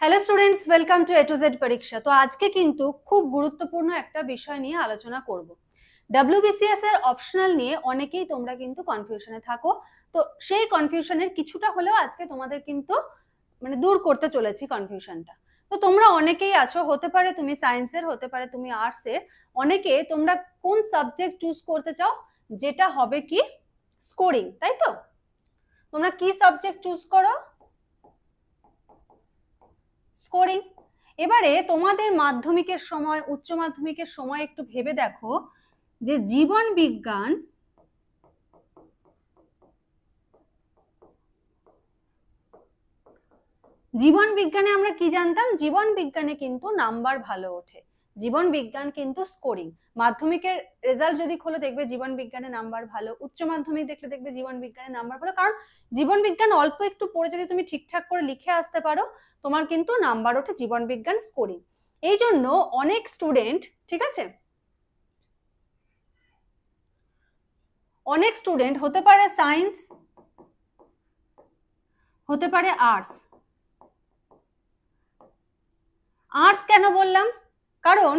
Hello students, welcome to A to Z পরীক্ষা। তো আজকে কিন্তু খুব গুরুত্বপূর্ণ একটা বিষয় নিয়ে আলোচনা করব। ডব্লিউবিসিএস এর অপশনাল নিয়ে অনেকেই তোমরা কিন্তু কনফিউশনে থাকো। তো সেই কনফিউশনের কিছুটা হলেও আজকে তোমাদের কিন্তু দূর করতে চলেছি কনফিউশনটা। তো তোমরা অনেকেই আছো, হতে পারে তুমি সায়েন্সের, হতে পারে তুমি আর্টসের। অনেকে তোমরা কোন সাবজেক্ট চুজ করতে চাও, যেটা হবে কি স্কোরিং, তাই তো? তোমরা কি সাবজেক্ট চুজ করো? স্কোরিং। এবারে তোমাদের মাধ্যমিকের সময়, উচ্চ মাধ্যমিকের সময় একটু ভেবে দেখো যে জীবন বিজ্ঞান জীবন বিজ্ঞানে আমরা কি জানতাম? জীবন বিজ্ঞানে কিন্তু নাম্বার ভালো ওঠে, জীবন বিজ্ঞান কিন্তু স্কোরিং। মাধ্যমিকের রেজাল্ট যদি খোলো দেখবে জীবন বিজ্ঞানে নাম্বার ভালো, উচ্চ মাধ্যমিক দেখলে দেখবে জীবন বিজ্ঞানে নাম্বার ভালো, কারণ জীবন বিজ্ঞান অল্প একটু পড়ে যদি তুমি ঠিকঠাক করে লিখে আসতে পারো তোমার কিন্তু নাম্বার ওঠে জীবন বিজ্ঞান স্কোরিং। এই জন্য অনেক স্টুডেন্ট, ঠিক আছে, অনেক স্টুডেন্ট হতে পারে সায়েন্স, হতে পারে আর্টস। আর্টস কেন বললাম? কারণ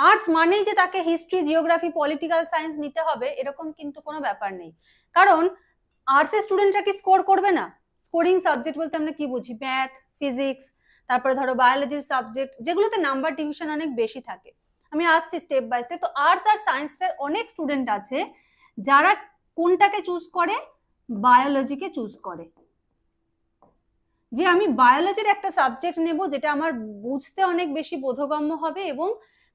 আর্টস মানেই যে তাকে হিস্ট্রি, জিওগ্রাফি, পলিটিক্যাল সায়েন্স নিতে হবে এরকম কিন্তু কোনো ব্যাপার নেই। কারণ আর্টসের স্টুডেন্টরা কি স্কোর করবে না? স্কোরিং সাবজেক্ট বলতে আমরা কি বুঝি? ম্যাথ, ফিজিক্স, তারপরে ধরো বায়োলজির সাবজেক্ট, যেগুলোতে নাম্বার ডিভিশন অনেক বেশি থাকে। আমি আসছি স্টেপ বাই স্টেপ। তো আর্টস আর সায়েন্সের অনেক স্টুডেন্ট আছে যারা কোনটাকে চুজ করে? বায়োলজিকে চুজ করে, যে আমি বায়োলজির একটা সাবজেক্ট নেব যেটা আমার বুঝতে অনেক বেশি বোধগম্য হবে। এবং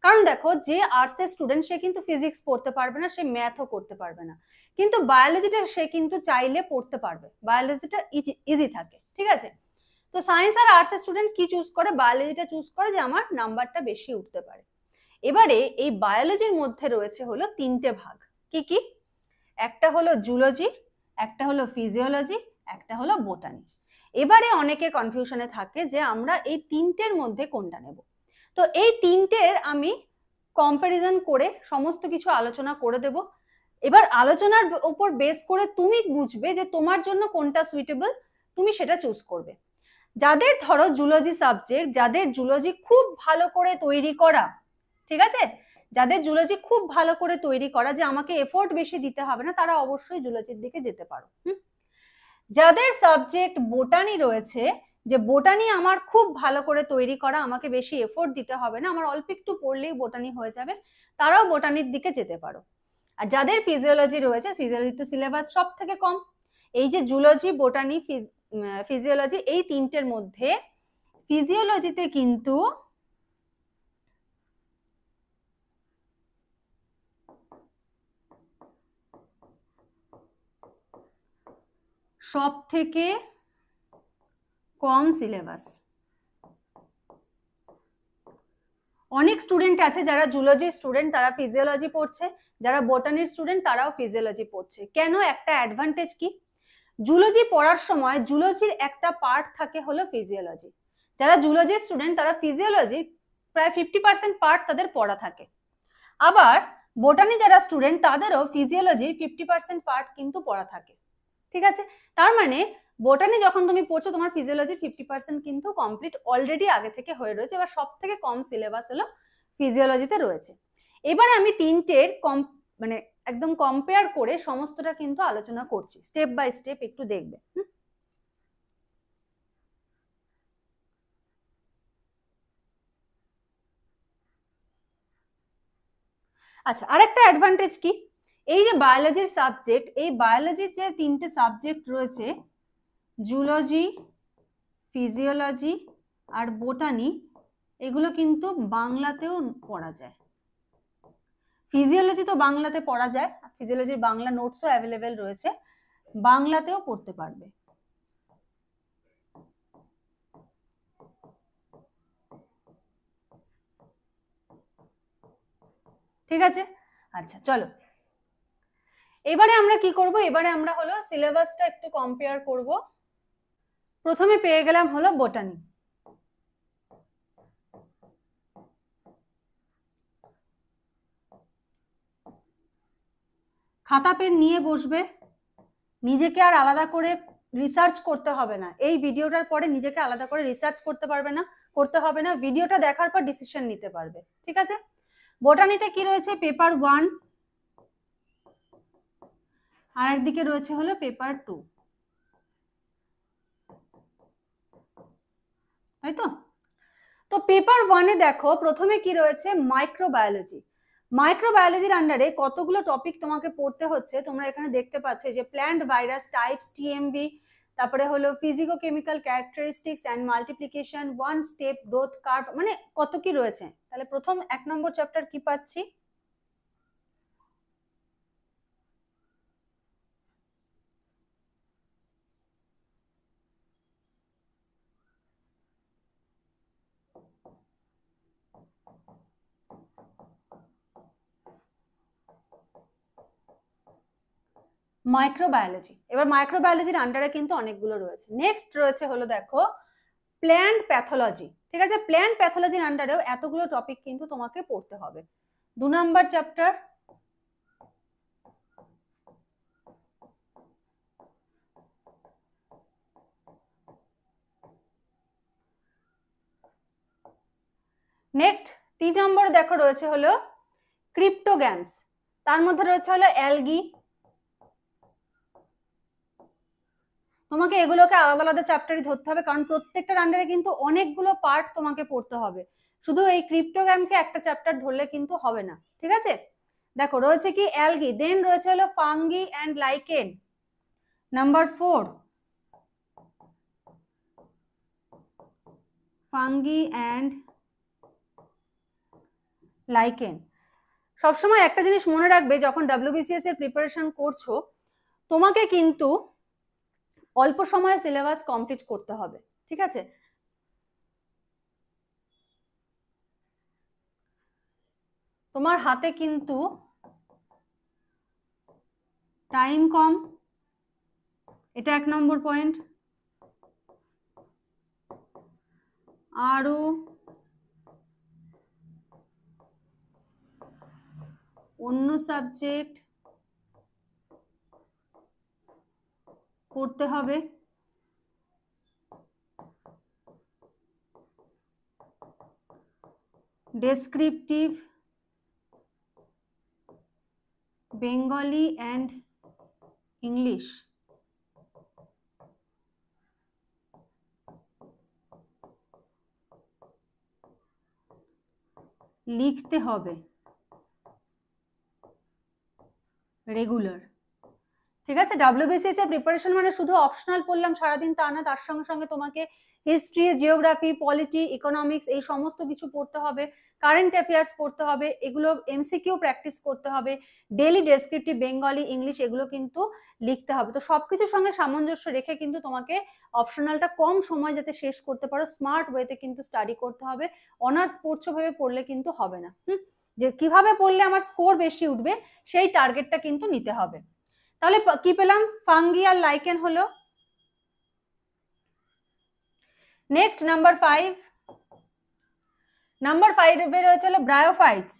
কারণ দেখো, যে আর্টসের স্টুডেন্ট সে কিন্তু ফিজিক্স পড়তে পারবে না, সে ম্যাথও করতে পারবে না, কিন্তু বায়োলজিটা সে কিন্তু চাইলে পড়তে পারবে, বায়োলজিটা ইজি থাকে, ঠিক আছে? তো সায়েন্স আর আর্টসের স্টুডেন্ট কি চুজ করে? বায়োলজিটা চুজ করে, যে আমার নাম্বারটা বেশি উঠতে পারে। এবারে এই বায়োলজির মধ্যে রয়েছে হলো তিনটে ভাগ। কি কি? একটা হলো জুলজি, একটা হলো ফিজিওলজি, একটা হলো বোটানি। এবারে অনেকে কনফিউশনে থাকে যে আমরা এই তিনটের মধ্যে কোনটা নেব। তো এই তিনটের আমি কম্পারিজন করে সমস্ত কিছু আলোচনা করে দেব। এবার আলোচনার উপর বেস করে তুমি বুঝবে যে তোমার জন্য কোনটা সুইটেবল, তুমি সেটা চুজ করবে। যাদের ধরো জুলজি সাবজেক্ট, যাদের জুলজি খুব ভালো করে তৈরি করা, ঠিক আছে, যাদের জুলজি খুব ভালো করে তৈরি করা, যে আমাকে এফোর্ট বেশি দিতে হবে না, তারা অবশ্যই জুলজির দিকে যেতে পারো। যাদের সাবজেক্ট বোটানি রয়েছে, যে বোটানি আমার খুব ভালো করে তৈরি করা, আমাকে বেশি এফোর্ট দিতে হবে না, আমার অল্প একটু পড়লেই বোটানি হয়ে যাবে, তারাও বোটানির দিকে যেতে পারো। আর যাদের ফিজিওলজি রয়েছে, ফিজিওলজি তো সিলেবাস সব থেকে কম। এই যে জুলজি, বোটানি, ফিজিওলজি, এই তিনটের মধ্যে ফিজিওলজিতে কিন্তু সব থেকে কম সিলেবাস। অনেক স্টুডেন্ট আছে যারা জুলজির স্টুডেন্ট, তারা ফিজিওলজি পড়ছে, যারা বোটানির স্টুডেন্ট তারাও ফিজিওলজি পড়ছে। কেন? একটা অ্যাডভান্টেজ কি, জুলজি পড়ার সময় জুলজির একটা পার্ট থাকে হলো ফিজিওলজি। যারা জুলজির স্টুডেন্ট তারা ফিজিওলজি প্রায় 50% পার্ট তাদের পড়া থাকে। আবার বোটানি যারা স্টুডেন্ট তাদেরও ফিজিওলজির 50% পার্ট কিন্তু পড়া থাকে, ঠিক আছে? তার মানে বোটানি যখন তুমি পড়ছো তোমার ফিজিওলজির 50% কিন্তু কমপ্লিট অলরেডি আগে থেকে হয়ে রয়েছে। এবার সব থেকে কম সিলেবাস হলো ফিজিওলজিতে রয়েছে। এবারে আমি তিনটের একদম কম্পেয়ার করে সমস্তটা কিন্তু আলোচনা করছি, স্টেপ বাই স্টেপ একটু দেখবে। আচ্ছা, আরেকটা অ্যাডভান্টেজ কি, এই যে বায়োলজির সাবজেক্ট, এই বায়োলজির যে তিনটে সাবজেক্ট রয়েছে, জুলজি, ফিজিওলজি আর বোটানি, এগুলো কিন্তু বাংলাতেও পড়া যায়। ফিজিওলজি তো বাংলাতে পড়া যায়, ফিজিওলজির বাংলা নোটসও অ্যাভেলেবেল রয়েছে, বাংলাতেও পড়তে পারবে। ঠিক আছে? আচ্ছা চলো, এবারে আমরা কি করব? এবারে আমরা হলো সিলেবাসটা একটু কম্পেয়ার করব। প্রথমে পেয়ে গেলাম হলো বোটানি। খাতা পেন নিয়ে বসবে, নিজেকে আর আলাদা করে রিসার্চ করতে হবে না, এই ভিডিওটার পরে নিজেকে আলাদা করে রিসার্চ করতে হবে না, ভিডিওটা দেখার পর ডিসিশন নিতে পারবে, ঠিক আছে। বোটানিতে কি রয়েছে, পেপার 1, আর একদিকে রয়েছে হলো পেপার 2, তাই তো। তো পেপার 1-এ দেখো প্রথমে কি রয়েছে, মাইক্রোবায়োলজি। মাইক্রোবায়োলজির আন্ডারে কতগুলো টপিক তোমাকে পড়তে হচ্ছে, তোমরা এখানে দেখতে পাচ্ছ যে প্ল্যান্ট ভাইরাস টাইপস, টিএমভি, তারপরে হলো physico chemical characteristics and multiplication, one step growth curve, মানে কত কি রয়েছে। তাহলে প্রথম 1 নম্বর চ্যাপ্টার কি পাচ্ছি, মাইক্রোবায়োলজি। এবার মাইক্রোবায়োলজির আন্ডারে কিন্তু অনেকগুলো রয়েছে। নেক্সট রয়েছে হলো দেখো প্ল্যান্ট প্যাথোলজি, ঠিক আছে। প্ল্যান্ট প্যাথোলজির আন্ডারেও এতগুলো টপিক কিন্তু তোমাকে পড়তে হবে। 2 নম্বর চ্যাপ্টার নেক্সট 3 নম্বর দেখো রয়েছে হলো ক্রিপ্টোগ্যামস, তার মধ্যে রয়েছে হলো অ্যালগি। তোমাকে এগুলোকে আলাদা আলাদা চ্যাপ্টারই ধরতে হবে, কারণ প্রত্যেকটার আন্ডারে কিন্তু অনেকগুলো পার্ট তোমাকে পড়তে হবে, শুধু এই ক্রিপ্টোগ্যামকে একটা চ্যাপ্টার ধরলে কিন্তু হবে না, ঠিক আছে। দেখো রয়েছে কি অ্যালগি, দেন রয়েছে হলো fungi and lichen, number 4 fungi and lichen. সবসময় একটা জিনিস মনে রাখবে, যখন WBCS এর প্রিপারেশন করছো তোমাকে কিন্তু অল্প সময়ে সিলেবাস কমপ্লিট করতে হবে, ঠিক আছে। তোমার হাতে কিন্তু টাইম কম, এটা 1 নম্বর পয়েন্ট। আরো অন্য সাবজেক্ট পড়তে হবে, ডেসক্রিপটিভ, বেঙ্গলি অ্যান্ড ইংলিশ, লিখতে হবে রেগুলার, ঠিক আছে। WBCS এর প্রিপারেশন মানে শুধু অপশনাল পড়লাম সারাদিন তা না, তার সঙ্গে সঙ্গে তোমাকে হিস্ট্রি, জিওগ্রাফি, পলিটি, ইকোনমিক্স এই সমস্ত কিছু পড়তে হবে, কারেন্ট অ্যাফেয়ার্স পড়তে হবে, এগুলো MCQ প্র্যাকটিস করতে হবে, ডেইলি ডেসক্রিপটিভ বেঙ্গলি, ইংলিশ এগুলো কিন্তু লিখতে হবে। তো সবকিছুর সঙ্গে সামঞ্জস্য রেখে কিন্তু তোমাকে অপশনালটা কম সময় যাতে শেষ করতে পারো স্মার্ট ওয়েতে কিন্তু স্টাডি করতে হবে। অনার্স পড়ছো ভেবে পড়লে কিন্তু হবে না, যে কিভাবে পড়লে আমার স্কোর বেশি উঠবে সেই টার্গেটটা কিন্তু নিতে হবে। তাহলে কি পেলাম, ফাঙ্গি আর লাইকেন হলো। নেক্সট নাম্বার 5 রয়েছে হলো ব্রায়োফাইটস,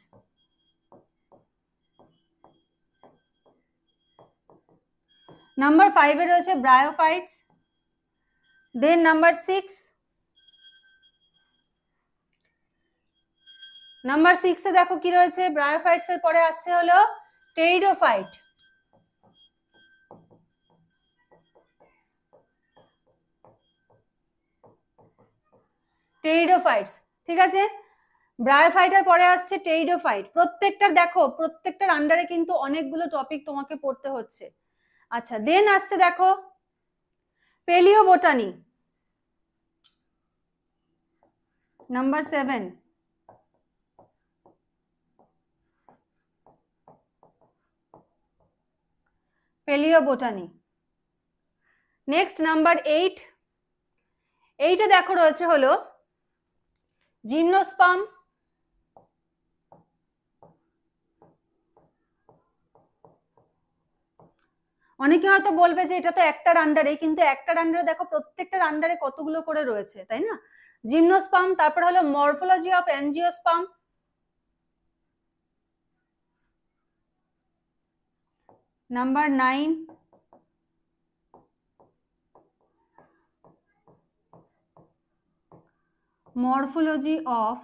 নাম্বার 5 এ রয়েছে ব্রায়োফাইটস। দেন নাম্বার 6 এ দেখো কি রয়েছে, ব্রায়োফাইটস এর পরে আসছে হলো টেরিডোফাইট, টেরিডোফাইটস, ঠিক আছে। ব্রায়োফাইটের পরে আসছে টেরিডোফাইট। প্রত্যেকটার দেখো প্রত্যেকটার আন্ডারে কিন্তু অনেকগুলো টপিক তোমাকে পড়তে হচ্ছে। আচ্ছা, দেন আসছে দেখো পেলিওবোটানি, নাম্বার 7, পেলিওবোটানি। নেক্সট নাম্বার 8 এ দেখো রয়েছে হলো জিমনোস্পার্ম, অনেকে হয়তো বলবে যে এটা তো একটার আন্ডারে, কিন্তু একটার আন্ডারে দেখো প্রত্যেকটার আন্ডারে কতগুলো করে রয়েছে, তাই না। জিমনোস্পার্ম, তারপর হলো morphology of angiosperm, number 9 morphology of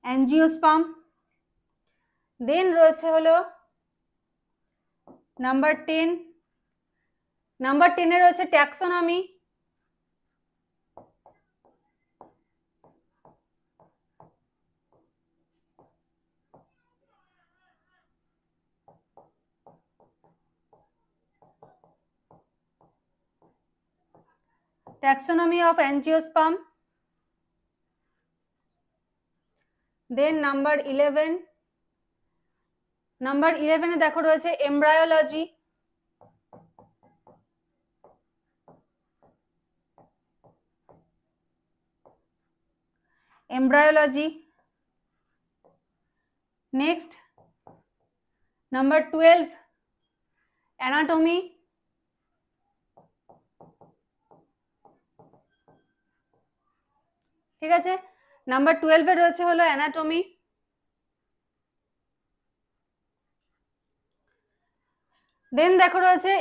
angiosperm. Then রয়েছে হলো নাম্বার 10। নাম্বার 10 এ রয়েছে taxonomy. Taxonomy of angiosperm. Then number 11। Number 11 এ দেখো রয়েছে embryology. Embryology. Next number 12 anatomy. ঠিক আছে, নাম্বার 12 এ রয়েছে হলো অ্যানাটমি। দেন দেখো রয়েছে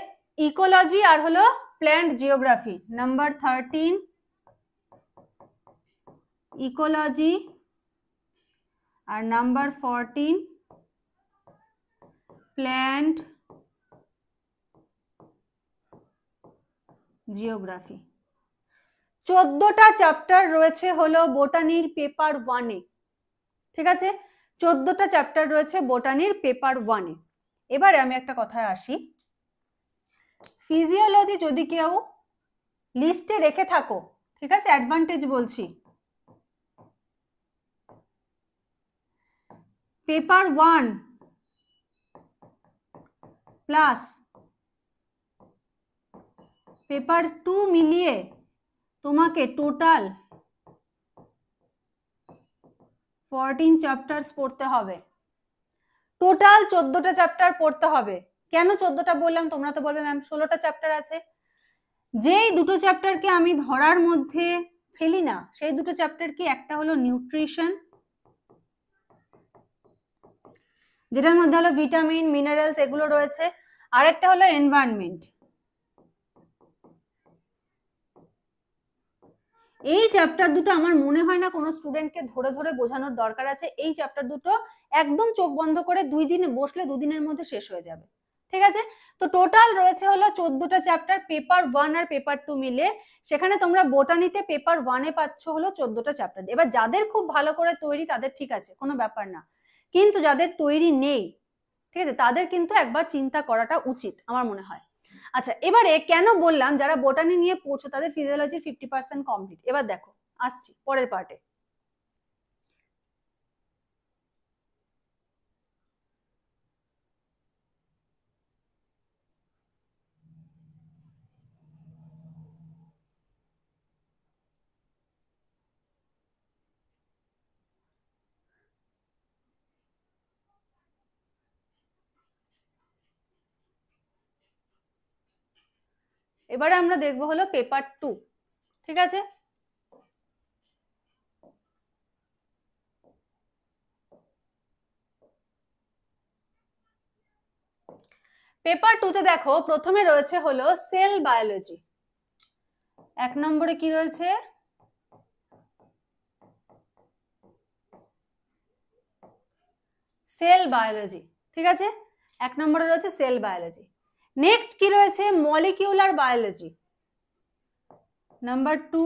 ইকোলজি আর হলো প্ল্যান্ট জিওগ্রাফি। নাম্বার 13 ইকোলজি আর নাম্বার 14 প্ল্যান্ট জিওগ্রাফি। 14টা চ্যাপ্টার রয়েছে হলো বোটানির পেপার 1 এ। ঠিক আছে, 14টা চ্যাপ্টার রয়েছে বোটানির পেপার 1 এ। এবারে আমি একটা কথায় আসি, ফিজিওলজি যদি কেউ লিস্টে রেখে থাকো, ঠিক আছে, অ্যাডভান্টেজ বলছি, পেপার 1 প্লাস পেপার 2 মিলিয়ে তোমাকে টোটাল 14 চ্যাপ্টার্স পড়তে হবে। টোটাল 14টা চ্যাপ্টার পড়তে হবে। কেন 14টা বললাম? তোমরা তো বলবে ম্যাম 16টা চ্যাপ্টার আছে। যেই দুটো চ্যাপ্টারকে আমি ধরার মধ্যে ফেলি না, সেই দুটো চ্যাপ্টার কি, একটা হলো নিউট্রিশন, যেটার মধ্যে হলো ভিটামিন মিনারেলস এগুলো রয়েছে, আর একটা হলো এনভায়রনমেন্ট। এই চ্যাপ্টার দুটো আমার মনে হয় না কোনো স্টুডেন্টকে ধরে ধরে বোঝানোর দরকার আছে। এই চ্যাপ্টার দুটো একদম চোখ বন্ধ করে 2 দিনে বসলে 2 দিনের মধ্যে শেষ হয়ে যাবে। ঠিক আছে, তো টোটাল রয়েছে হলো 14টা চ্যাপ্টার পেপার 1 আর পেপার 2 মিলে। সেখানে তোমরা বোটানিতে পেপার 1 এ পাচ্ছ হলো 14টা চ্যাপ্টার। এবার যাদের খুব ভালো করে তৈরি তাদের ঠিক আছে, কোনো ব্যাপার না, কিন্তু যাদের তৈরি নেই, ঠিক আছে, তাদের কিন্তু একবার চিন্তা করাটা উচিত আমার মনে হয়। আচ্ছা, এবারে কেন বললাম যারা বোটানি নিয়ে পড়ছো তাদের ফিজিওলজি 50% কমপ্লিট। এবার দেখো, আসছি পরের পার্টে। এবারে আমরা দেখবো হলো পেপার 2। ঠিক আছে, পেপার 2 তে দেখো প্রথমে রয়েছে হলো সেল বায়োলজি। 1 নম্বরে কি রয়েছে? Sell biology. ঠিক আছে, 1 নম্বরে রয়েছে সেল বায়োলজি। নেক্সট কি রয়েছে? Molecular biology. Number 2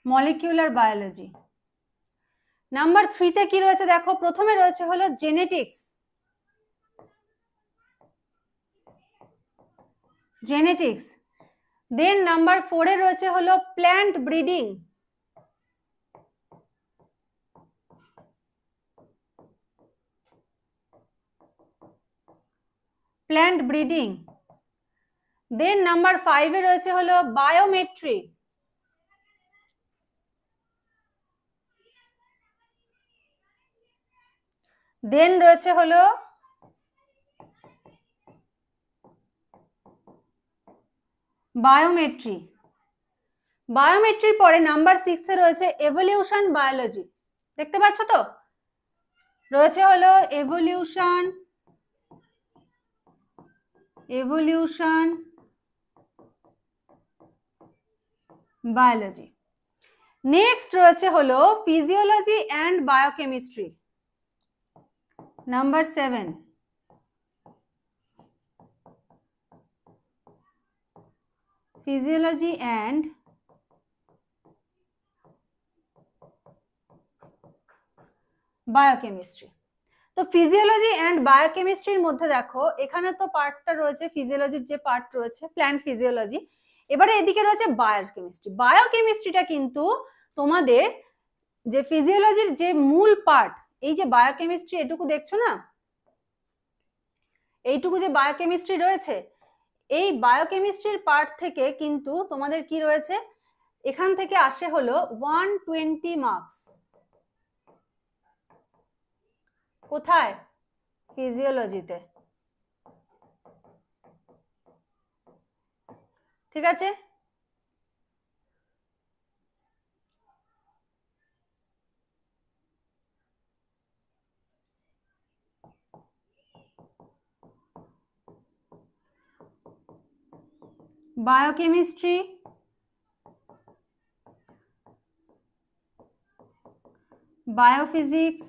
molecular biology. Number 3 তে কি রয়েছে দেখো, প্রথমে রয়েছে হলো জেনেটিক্স। জেনেটিক্স। দেন নাম্বার 4 এ রয়েছে হলো plant breeding. Plant breeding. Then number 5 এ রয়েছে হলো বায়োমেট্রি। দেন রয়েছে হলো বায়োমেট্রি। বায়োমেট্রির পরে নাম্বার 6 এ রয়েছে এভলিউশন বায়োলজি। দেখতে পাচ্ছ তো, রয়েছে হলো এভলিউশন বায়োলজি। নেক্সট রয়েছে হলো physiology and biochemistry, number 7। Physiology and biochemistry. তো ফিজিওলজি অ্যান্ড বায়োকেমিস্ট্রির মধ্যে দেখো এখানে তো পার্টটা রয়েছে ফিজিওলজির যে পার্ট রয়েছে প্ল্যান্ট ফিজিওলজি, এবারে এদিকে রয়েছে বায়োকেমিস্ট্রি। বায়োকেমিস্ট্রিটা কিন্তু তোমাদের যে ফিজিওলজির যে মূল পার্ট, এই যে বায়োকেমিস্ট্রি এটুকু দেখছো না, এইটুকু যে বায়োকেমিস্ট্রি রয়েছে, এই বায়োকেমিস্ট্রির পার্ট থেকে কিন্তু তোমাদের কি রয়েছে, এখান থেকে আসে হলো 120 মার্কস। কোথায়? ফিজিওলজিতে। ঠিক আছে, বায়োকেমিস্ট্রি, বায়োফিজিক্স,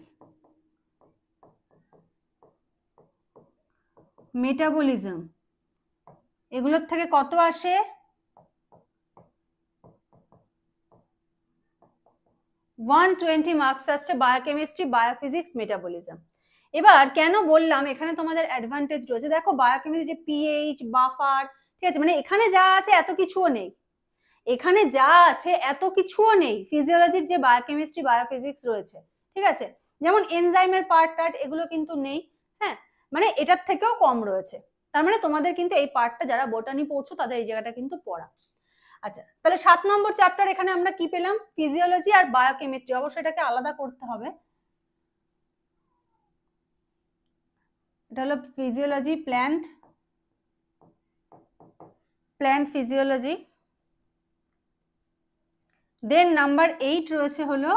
মেটাবলিজম, এগুলোর থেকে কত আসে? 120 মার্কস আসছে বায়োকেমিস্ট্রি, বায়োফিজিক্স, মেটাবলিজম। এবার কেন বললাম এখানে তোমাদের অ্যাডভান্টেজ রয়েছে, দেখো বায়োকেমিস্ট্রি যে পিএইচ, বাফার, ঠিক আছে, মানে এখানে যা আছে এত কিছুও নেই, এখানে যা আছে এত কিছুও নেই ফিজিওলজির যে বায়োকেমিস্ট্রি বায়োফিজিক্স রয়েছে। ঠিক আছে, যেমন এনজাইমের পার্ট টার্ট এগুলো কিন্তু নেই, হ্যাঁ, মানে এটার থেকেও কম রয়েছে। তার মানে তোমাদের কিন্তু এই পার্টটা যারা বোটানি পড়ছো তাদের এই জায়গাটা কিন্তু পড়া। আচ্ছা, তাহলে 7 নম্বর চ্যাপ্টার এখানে আমরা কি পেলাম? ফিজিওলজি আর বায়োকেমিস্ট্রি। অবশ্যই এটাকে আলাদা করতে হবে, এটা হলো ফিজিওলজি, প্ল্যান্ট ফিজিওলজি। দেন নাম্বার 8 রয়েছে হলো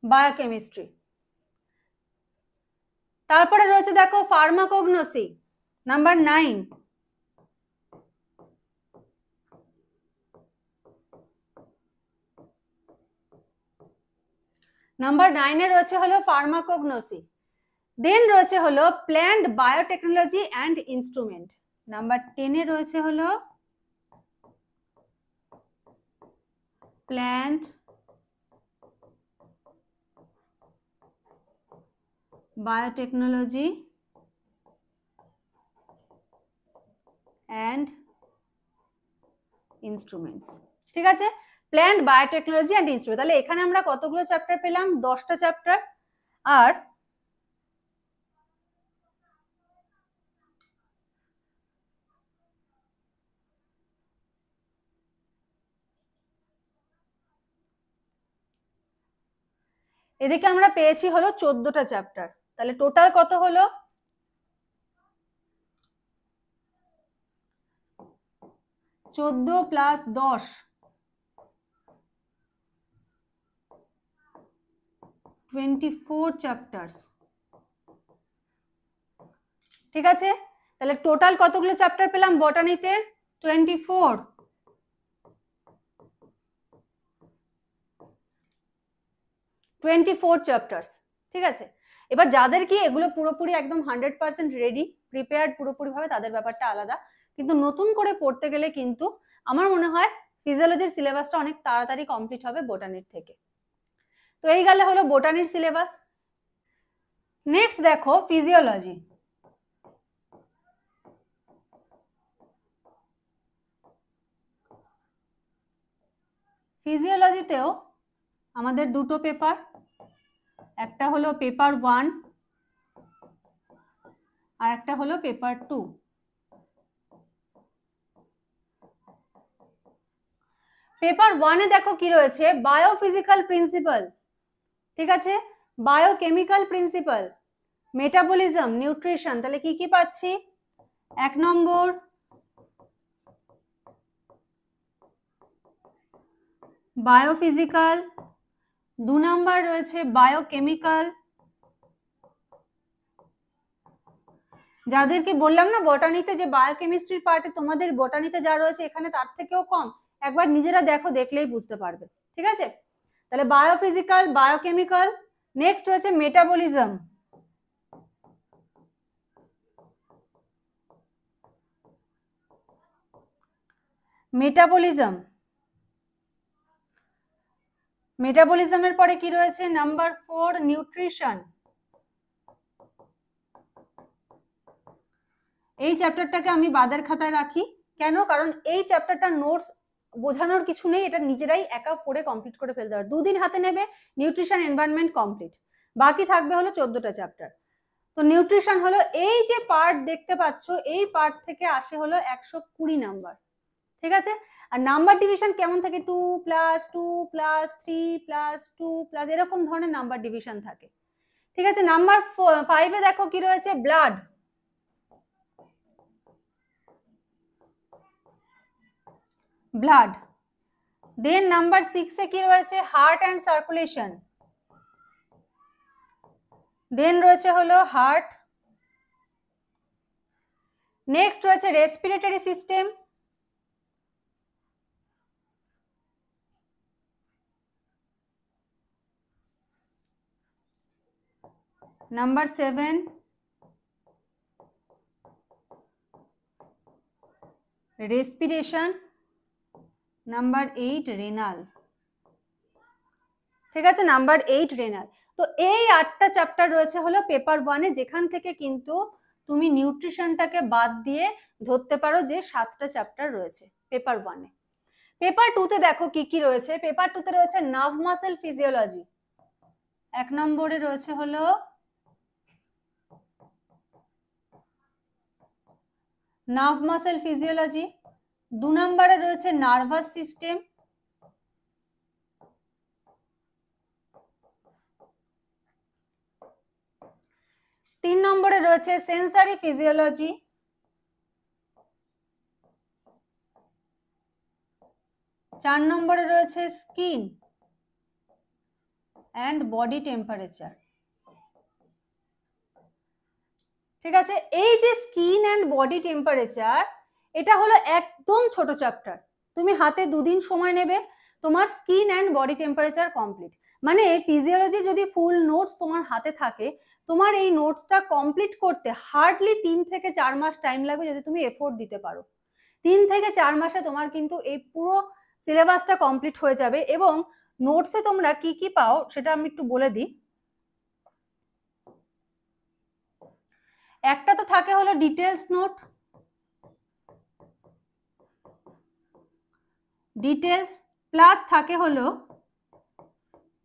বায়োকেমিস্ট্রি। তারপরে রয়েছে দেখো ফার্মাকোগনোসি, নাম্বার 9। নাম্বার 9 এ রয়েছে হলো ফার্মাকোগনোসি। দেন রয়েছে হলো plant biotechnology and instrument. Number 10 এ রয়েছে হলো প্ল্যান্ট বায়োটেকনোলজি অ্যান্ড ইনস্ট্রুমেন্টস। ঠিক আছে, প্ল্যান্ট বায়োটেকনোলজি অ্যান্ড ইনস্ট্রুমেন্ট। তাহলে এখানে আমরা কতগুলো চ্যাপ্টার পেলাম? 10টা চ্যাপ্টার। আর এদিকে আমরা পেয়েছি হলো 14টা চ্যাপ্টার। তাহলে টোটাল কত হলো? 14 প্লাস 10, 24 চ্যাপ্টার্স। ঠিক আছে, তাহলে টোটাল কতগুলো চ্যাপ্টার পেলাম বটানিতে? 24 চ্যাপ্টার্স। ঠিক আছে, এবার যাদের কি এগুলো পুরোপুরি একদম 100% রেডি, প্রিপেয়ার্ড পুরোপুরি ভাবে, তাদের ব্যাপারটা আলাদা। কিন্তু নতুন করে পড়তে গেলে কিন্তু আমার মনে হয় ফিজিওলজির সিলেবাসটা অনেক তাড়াতাড়ি কমপ্লিট হবে বোটানির থেকে। তো এই গেলে হলো বোটানির সিলেবাস। নেক্সট দেখো ফিজিওলজি। ফিজিওলজিতেও আমাদের দুটো পেপার, একটা হলো পেপার 1 আর একটা হলো পেপার 2। পেপার 1 এ দেখো কি রয়েছে, বায়োফিজিক্যাল প্রিন্সিপাল, ঠিক আছে, বায়োকেমিক্যাল প্রিন্সিপাল, মেটাবলিজম, নিউট্রিশন। তাহলে কি কি পাচ্ছি? 1 নম্বর বায়োফিজিক্যাল, 2 নাম্বার রয়েছে বায়োকেমিক্যাল, যাদেরকে বললাম না বটানিতে যে বায়োকেমিস্ট্রির পার্টে তোমাদের বটানিতে যা রয়েছে এখানে তার থেকেও কম, একবার নিজেরা দেখো, দেখলেই বুঝতে পারবে। ঠিক আছে, তাহলে বায়োফিজিক্যাল, বায়োকেমিক্যাল। নেক্সট রয়েছে মেটাবলিজম। মেটাবলিজম, মেটাবলিজমের পরে কি রয়েছে? Number 4 nutrition. এই চ্যাপ্টারটাকে আমি বাদের খাতায় রাখি। কেন? কারণ এই চ্যাপ্টারটা নোটস বোঝানোর কিছু নেই, এটা নিজেরাই একা পড়ে কমপ্লিট করে ফেলতে হবে। 2 দিন হাতে নেবে, নিউট্রিশন এনভায়রনমেন্ট কমপ্লিট, বাকি থাকবে হলো 14টা চ্যাপ্টার। তো নিউট্রিশন হলো এই যে পার্ট দেখতে পাচ্ছ, এই পার্ট থেকে আসে হলো 120 নাম্বার। ঠিক আছে, আর নাম্বার ডিভিশন কেমন থাকে? 2 + 2 + 3 + 2 প্লাস এরকম ধরনের নাম্বার ডিভিশন থাকে। ঠিক আছে, নাম্বার 5 এ দেখো কি রয়েছে? ব্লাড। ব্লাড। দেন নাম্বার 6 এ কি রয়েছে? Heart and circulation. দেন রয়েছে হলো হার্ট। নেক্সট রয়েছে respiratory system. Number 7 respiration. Number 8 renal. ঠিক আছে, নাম্বার 8 রেনাল। তো এই 8টা চ্যাপ্টার রয়েছে হলো পেপার 1 এ, যেখান থেকে কিন্তু তুমি নিউট্রিশনটাকে বাদ দিয়ে ধরতে পারো যে 7টা চ্যাপ্টার রয়েছে পেপার 1 এ। পেপার 2 তে দেখো কি কি রয়েছে। পেপার 2 তে রয়েছে নার্ভ মাসেল ফিজিওলজি। 1 নম্বরে রয়েছে হলো নার্ভ মাসেল ফিজিওলজি। 2 নম্বরে রয়েছে নার্ভাস সিস্টেম। 3 নম্বরে রয়েছে সেন্সরি ফিজিওলজি। 4 নম্বরে রয়েছে স্কিন অ্যান্ড বডি টেম্পারেচার। ঠিক আছে, এই যে স্কিন অ্যান্ড বডি টেম্পারেচার, এটা হলো একদম ছোট চ্যাপ্টার। তুমি হাতে 2 দিন সময় নেবে, তোমার skin and body temperature complete. মানে ফিজিওলজি যদি ফুল নোটস তোমার হাতে থাকে, তোমার এই নোটসটা কমপ্লিট করতে হার্ডলি 3 থেকে 4 মাস টাইম লাগবে যদি তুমি এফোর্ট দিতে পারো। 3 থেকে 4 মাসে তোমার কিন্তু এই পুরো সিলেবাসটা কমপ্লিট হয়ে যাবে। এবং নোটসে তোমরা কি কি পাও সেটা আমি একটু বলে দিই। একটা তো থাকে হলো ডিটেলস নোট, ডিটেলস প্লাস থাকে হলো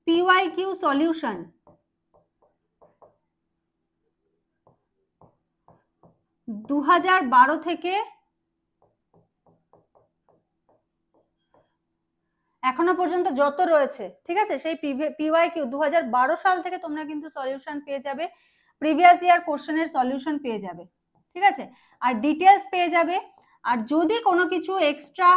পিওয়াইকিউ সলিউশন। দু 2012 থেকে এখনো পর্যন্ত যত রয়েছে, ঠিক আছে, সেই পিওয়াইকিউ 2012 সাল থেকে তোমরা কিন্তু সলিউশন পেয়ে যাবে, প্রিভিয়াস ইয়ার কোশ্চেনের সলিউশন পেয়ে যাবে। ঠিক আছে, আর ডিটেলস পেয়ে যাবে। আর যদি কোনো কিছু এক্সট্রা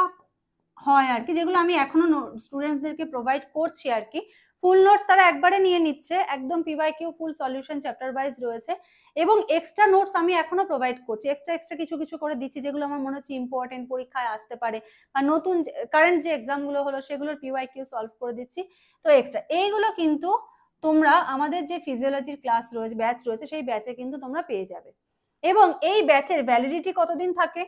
হয় আর কি, যেগুলো আমি এখনো স্টুডেন্টসদেরকে প্রোভাইড করছি আর কি, ফুল নোটস তারা একবারে নিয়ে নিচ্ছে, একদম পিওয়াইকিউ ফুল সলিউশন চ্যাপ্টার ওয়াইজ রয়েছে। এবং এক্সট্রা নোটস আমি এখনো প্রোভাইড করছি, এক্সট্রা কিছু কিছু করে দিচ্ছি, যেগুলো আমার মনে হচ্ছে ইম্পর্টেন্ট, পরীক্ষায় আসতে পারে, বা নতুন কারেন্ট যে এক্সামগুলো হলো সেগুলোর পিওয়াইকিউ সলভ করে দিচ্ছি। তো এক্সট্রা এইগুলো কিন্তু তোমরা আমাদের যে ফিজিওলজির ক্লাস রয়েছে, ব্যাচ রয়েছে, সেই ব্যাচে কিন্তু তোমরা পেয়ে যাবে। এবং এই ব্যাচের ভ্যালিডিটি কতদিন থাকে?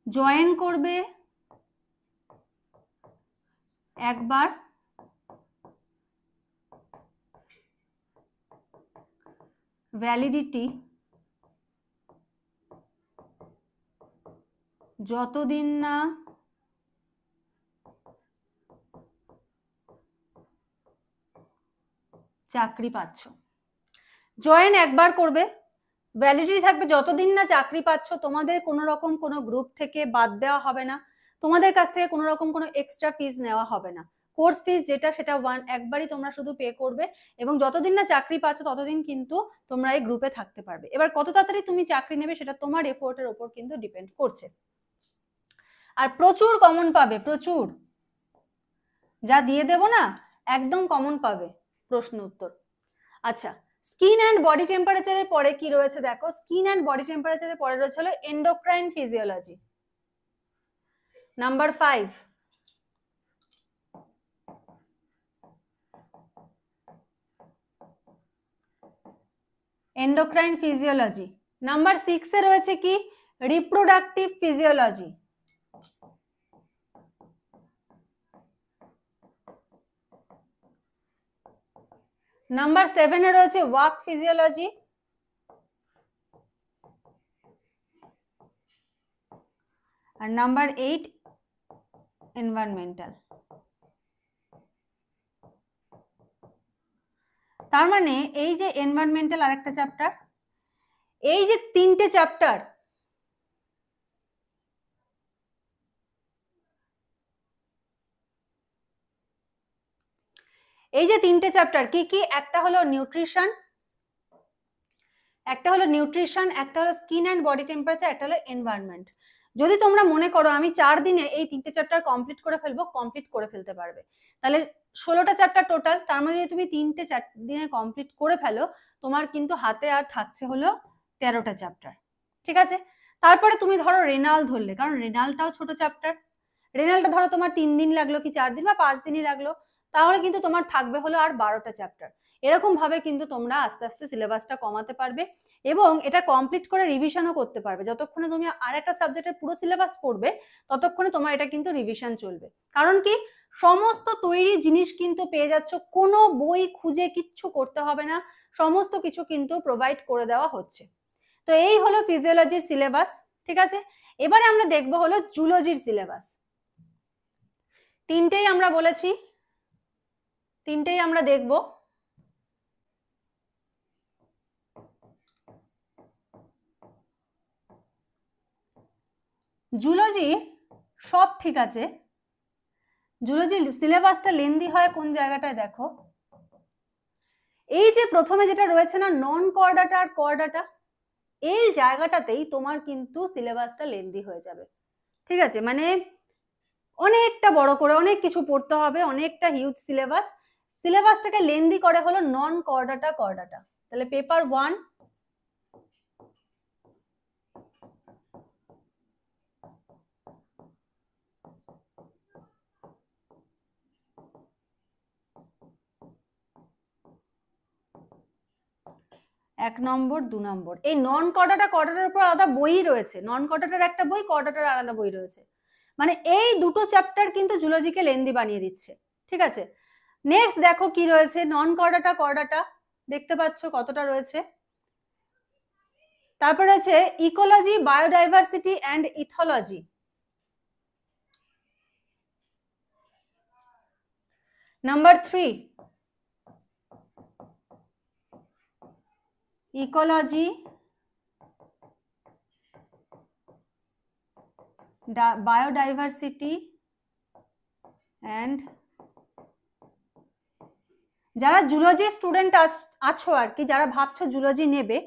জয়েন করবে একবার, ভ্যালিডিটি যতদিন না চাকরি পাচ্ছ। জয়েন একবার করবে, ভ্যালিডিটি থাকবে যতদিন না চাকরি পাচ্ছ। তোমাদের কোনো রকম কোনো গ্রুপ থেকে বাদ দেওয়া হবে না, তোমাদের কাছ থেকে কোনো রকম কোনো এক্সট্রা ফিজ নেওয়া হবে না, কোর্স ফিস যেটা সেটা একবারই তোমরা শুধু পে করবে, এবং যতদিন না চাকরি পাচ্ছ ততদিন কিন্তু তোমরা এই গ্রুপে থাকতে পারবে। এবার কত তাড়াতাড়ি তুমি চাকরি নেবে সেটা তোমার এফোর্টের ওপর কিন্তু ডিপেন্ড করছে। আর প্রচুর কমন পাবে, প্রচুর, যা দিয়ে দেবো না একদম কমন পাবে প্রশ্ন উত্তর। আচ্ছা, স্কিন অ্যান্ড বডি টেম্পারেচারের পরে কি রয়েছে দেখো, স্কিন অ্যান্ড বডি টেম্পারেচারের পরে রয়েছে হলো endocrine physiology, number 5। Endocrine physiology. Number 6 এ রয়েছে কি, রিপ্রোডাক্টিভ ফিজিওলজি। নাম্বার 7 এ রয়েছে ওয়াক ফিজিওলজি। আর নাম্বার 8 এনভায়রনমেন্টাল। তার মানে এই যে এনভায়রনমেন্টাল আরেকটা চ্যাপ্টার, এই যে তিনটে চ্যাপ্টার, এই যে তিনটে চ্যাপ্টার কি কি, একটা হলো নিউট্রিশন, একটা হলো স্কিন অ্যান্ড বডি টেম্পারেচার, একটা হলো এনভায়রনমেন্ট। যদি তোমরা মনে করো আমি 4 দিনে এই তিনটে চ্যাপ্টার কমপ্লিট করে ফেলবো, কমপ্লিট করে ফেলতে পারবে। তাহলে 16টা চ্যাপ্টার টোটাল, তার মধ্যে যদি তুমি 3টে দিনে কমপ্লিট করে ফেলো, তোমার কিন্তু হাতে আর থাকছে হলো 13টা চ্যাপ্টার। ঠিক আছে, তারপরে তুমি ধরো রেনাল ধরলে, কারণ রেনালটাও ছোট চ্যাপ্টার, রেনালটা ধরো তোমার 3 দিন লাগলো কি 4 দিন বা 5 দিনই লাগলো, তাহলে কিন্তু তোমার থাকবে হলো আর 12টা চ্যাপ্টার। এরকম ভাবে কিন্তু তোমরা আস্তে আস্তে সিলেবাসটা কমাতে পারবে এবং এটা কমপ্লিট করে রিভিশনও করতে পারবে। যতক্ষণে তুমি আর একটা সাবজেক্টের পুরো সিলেবাস পড়বে ততক্ষণে তোমার এটা কিন্তু রিভিশন চলবে। কারণ কি, সমস্ত তৈরি জিনিস কিন্তু পেয়ে যাচ্ছ, কোনো বই খুঁজে কিচ্ছু করতে হবে না, সমস্ত কিছু কিন্তু প্রোভাইড করে দেওয়া হচ্ছে। তো এই হলো ফিজিওলজির সিলেবাস। ঠিক আছে, এবারে আমরা দেখবো হলো জুলজির সিলেবাস। তিনটেই আমরা বলেছি, তিনটেই আমরা দেখবো। জুলজি সব ঠিক আছে, জুলজির সিলেবাসটা লেন্দি হয় কোন জায়গাটায় দেখো, এই যে প্রথমে যেটা রয়েছে না নন কর্ডাটা আর কর্ডাটা, এই জায়গাটাতেই তোমার কিন্তু সিলেবাসটা লেন্দি হয়ে যাবে। ঠিক আছে, মানে অনেকটা বড় করে অনেক কিছু পড়তে হবে, অনেকটা হিউজ সিলেবাস। সিলেবাসটাকে লেন্দি করে হলো নন কর্ডাটা কর্ডাটা। তাহলে পেপার 1, এক নম্বর 2 নম্বর, এই নন কর্ডাটা কর্ডাটার উপর আলাদা বই রয়েছে, নন কর্ডাটার একটা বই, কর্ডাটার আলাদা বই রয়েছে, মানে এই দুটো চ্যাপ্টার কিন্তু জুলজিকে লেন্দি বানিয়ে দিচ্ছে। ঠিক আছে, নেক্সট দেখো কি রয়েছে, নন কর্ডাটা কর্ডাটা দেখতে পাচ্ছ কতটা রয়েছে। তারপর আছে ecology, biodiversity and ethology. Number 3 ecology, biodiversity and, যারা জুলজি স্টুডেন্ট আছো আর কি, যারা ভাবছো জুলজি নেবে,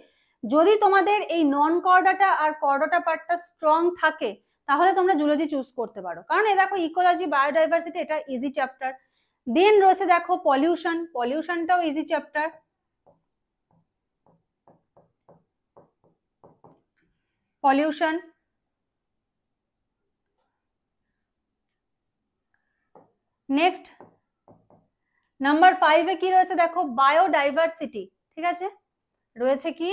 যদি তোমাদের এই নন কর্ডাটা আর কর্ডাটা পার্টটা স্ট্রং থাকে তাহলে তোমরা জুলজি চুজ করতে পারো। কারণ এই দেখো ইকোলজি, বায়োডাইভার্সিটি এটা ইজি চ্যাপ্টার। দেন রয়েছে দেখো পলিউশন, পলিউশনটাও easy chapter. Pollution, next number 5 এ কি রয়েছে দেখো, বায়োডাইভার্সিটি। ঠিক আছে, রয়েছে কি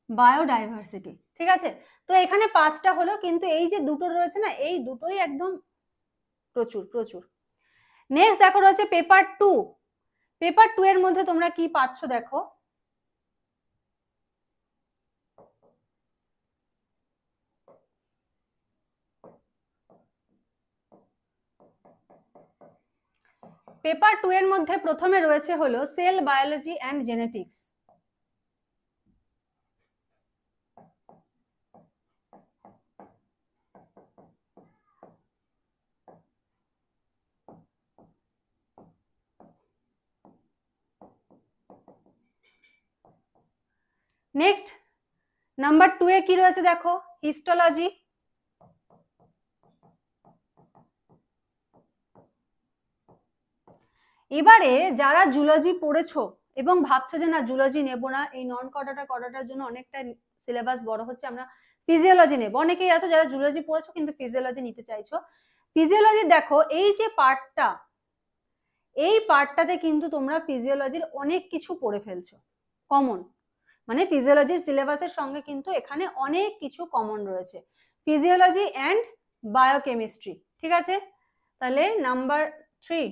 বায়োডাইভার্সিটি। ঠিক আছে, তো এখানে 5টা হলো, কিন্তু এই যে দুটো রয়েছে না, এই দুটোই একদম প্রচুর প্রচুর। নেক্সট দেখো রয়েছে পেপার 2। পেপার 2 এর মধ্যে তোমরা কি পাচ্ছ দেখো, পেপার 2 এর মধ্যে প্রথমে রয়েছে হলো sell biology and genetics. Next number 2 এ কি রয়েছে দেখো, হিস্টোলজি। এবারে যারা জুলজি পড়েছো এবং ভাবছো যে না জুলজি নেব না, এই নন কর্ডাটার জন্য অনেকটা সিলেবাস বড় হচ্ছে, আমরা ফিজিওলজি নেব, অনেকেই আছো যারা জুলজি পড়েছো কিন্তু ফিজিওলজি নিতে চাইছো। ফিজিওলজি দেখো এই যে পার্টটা, এই পার্টটাতে কিন্তু তোমরা ফিজিওলজির অনেক কিছু পড়ে ফেলছো কমন, মানে ফিজিওলজির সিলেবাসের সঙ্গে কিন্তু এখানে অনেক কিছু কমন রয়েছে, ফিজিওলজি অ্যান্ড বায়োকেমিস্ট্রি। ঠিক আছে, তাহলে নাম্বার 3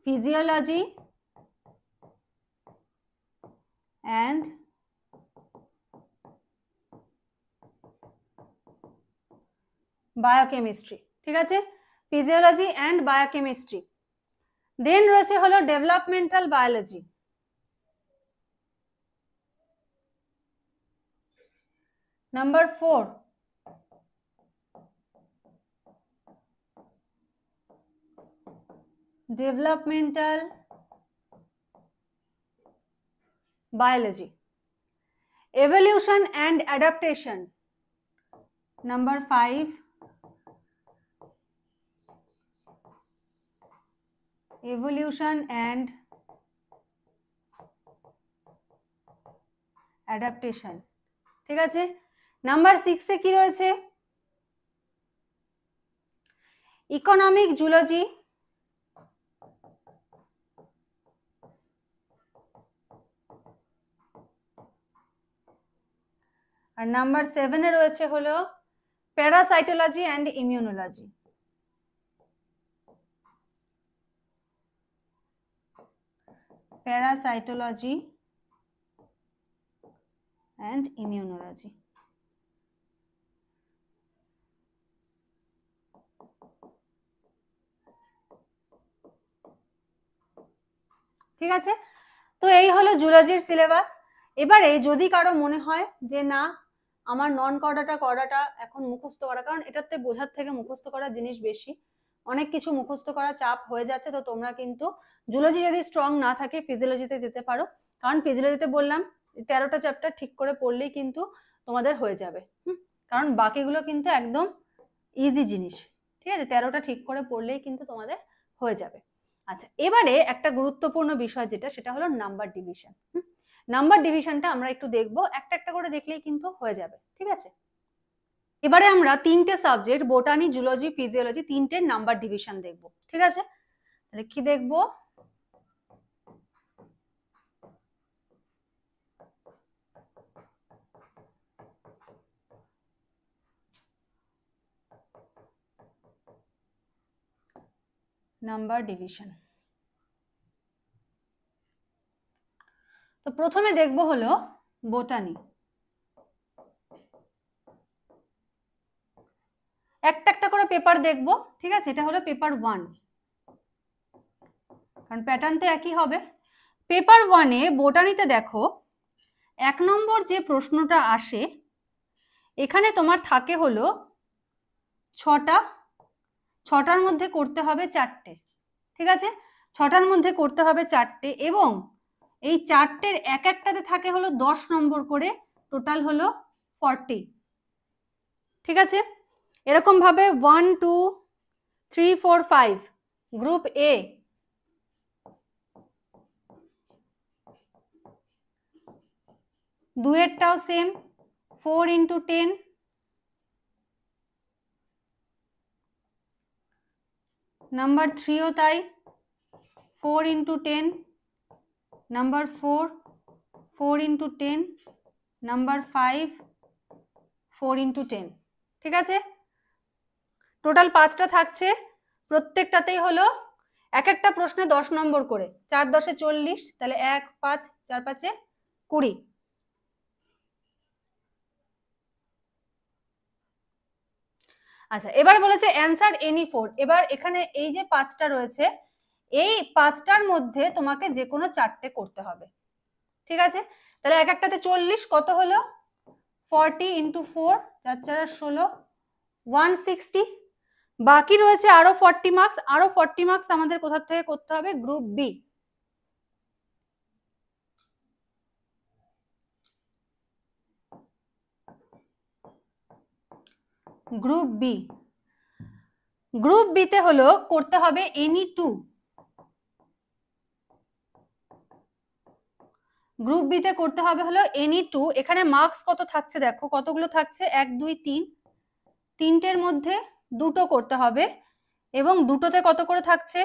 physiology and বায়োকেমিস্ট্রি। ঠিক আছে, ফিজিওলজি অ্যান্ড বায়োকেমিস্ট্রি। দেন রয়েছে হলো developmental biology. Number 4 developmental biology. Evolution and adaptation. Number 5 evolution and adaptation. ঠিক আছে, নাম্বার 6 এ কি রয়েছে, ইকোনমিক জুলজি। আর নাম্বার 7 এ রয়েছে হলো parasitology and immunology. Parasitology and immunology. ঠিক আছে, তো এই হলো জুলজির সিলেবাস। এবারে যদি কারো মনে হয় যে না আমার নন করাটা এখন মুখস্থ করা, কারণ এটাতে বোঝার থেকে মুখস্থ করার জিনিস বেশি, অনেক কিছু মুখস্থ করা চাপ হয়ে যাচ্ছে, তো তোমরা কিন্তু জুলজি যদি স্ট্রং না থাকে ফিজিওলজিতে যেতে পারো, কারণ ফিজিওলজিতে বললাম 13টা চ্যাপ্টার ঠিক করে পড়লেই কিন্তু তোমাদের হয়ে যাবে। কারণ বাকিগুলো কিন্তু একদম ইজি জিনিস। ঠিক আছে, 13টা ঠিক করে পড়লেই কিন্তু তোমাদের হয়ে যাবে। আচ্ছা, এবারে একটা গুরুত্বপূর্ণ বিষয় যেটা, সেটা হলো নাম্বার ডিভিশন। নাম্বার ডিভিশনটা আমরা একটু দেখবো, একটা একটা করে দেখলেই কিন্তু হয়ে যাবে। ঠিক আছে, এবারে আমরা 3টে সাবজেক্ট বোটানি, জুলজি, ফিজিওলজি, 3টের নাম্বার ডিভিশন দেখবো। ঠিক আছে, তাহলে কি দেখবো, নাম্বার ডিভিশন। তো প্রথমে দেখবো হলো বোটানি। একটা একটা করে পেপার দেখবো। ঠিক আছে, এটা হলো পেপার 1, কারণ প্যাটার্নটা একই হবে। পেপার 1-এ বোটানিতে দেখো 1 নম্বর যে প্রশ্নটা আসে, এখানে তোমার থাকে হলো 6টার মধ্যে করতে হবে 4টে। ঠিক আছে, 6টার মধ্যে করতে হবে 4টে, এবং এই 4টের এক একটাতে থাকে হলো 10 নম্বর করে, টোটাল হলো 40। ঠিক আছে, এরকম ভাবে 1 2 3 4 5 গ্রুপ এ, দুয়েরটাও সেম 4 × 10, নাম্বার 3ও তাই 4 × 10, নাম্বার 4 4 × 10, নাম্বার 5 4 × 10। ঠিক আছে, টোটাল 5টা থাকছে, প্রত্যেকটাতেই হলো এক একটা প্রশ্নে 10 নম্বর করে, 4 10 এ 40, তাহলে 1 5 4 5 এ 20। আচ্ছা, এবার বলেছে অ্যান্সার এনি 4। এবার এখানে এই যে 5টা রয়েছে, এই 5টার মধ্যে তোমাকে যে কোনো 4টে করতে হবে। ঠিক আছে, তাহলে এক একটাতে 40, কত হলো 40 × 4, 4 4 16, 160। বাকি রয়েছে আরো 40 মার্কস। আরো 40 মার্কস আমাদের কোথা থেকে করতে হবে, group B. Group B, group বিতে হলো করতে হবে এনি টু, গ্রুপ বিতে করতে হবে হলো এনি টু। এখানে মার্কস কত থাকছে দেখো, কতগুলো থাকছে, 1 2 3, তিনটের মধ্যে দুটো করতে হবে এবং দুটোতে কত করে থাকছে,